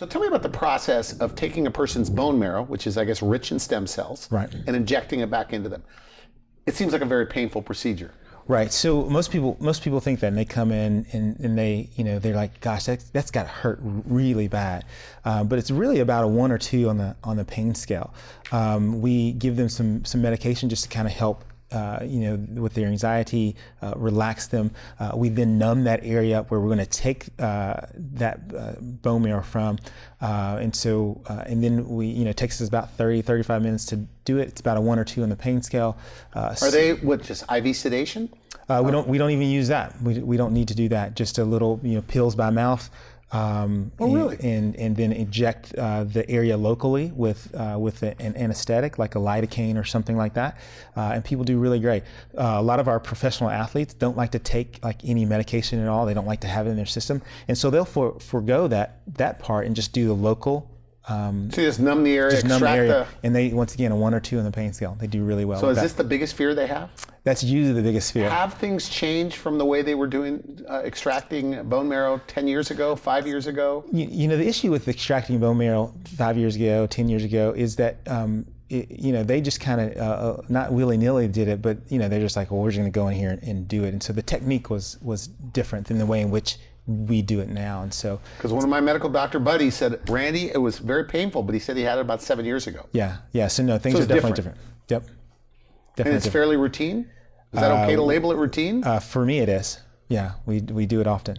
So tell me about the process of taking a person's bone marrow, which is, I guess, rich in stem cells, Right. and injecting it back into them. It seems like a very painful procedure. Right. So most people think that, and they come in and they, they're like, gosh, that's got to hurt really bad. But it's really about a 1 or 2 on the pain scale. We give them some medication just to kind of help, with their anxiety, relax them. We then numb that area up where we're going to take that bone marrow from. And then it takes us about 35 minutes to do it. It's about a 1 or 2 on the pain scale. Are they just IV sedation? We don't even use that. We don't need to do that. Just a little, pills by mouth. Really? And then inject the area locally with an anesthetic like a lidocaine or something like that, and people do really great. A lot of our professional athletes don't like to take like any medication at all. They don't like to have it in their system, and so they'll forego that part and just do the local. So you just numb the area, and they, once again, a 1 or 2 on the pain scale. They do really well. So is this the biggest fear they have? That's usually the biggest fear. Have things changed from the way they were doing extracting bone marrow 10 years ago, 5 years ago? The issue with extracting bone marrow 5 years ago, 10 years ago is that they just kind of not willy-nilly did it, but they're just like, well, we're just going to go in here and do it. And so the technique was different than the way in which we do it now. And so, because one of my medical doctor buddies said, Randy, it was very painful, but he said he had it about 7 years ago. Yeah. So no, things are definitely different. Yep. Definitely. And it's fairly routine? Is that okay to label it routine? For me, it is. Yeah, we do it often.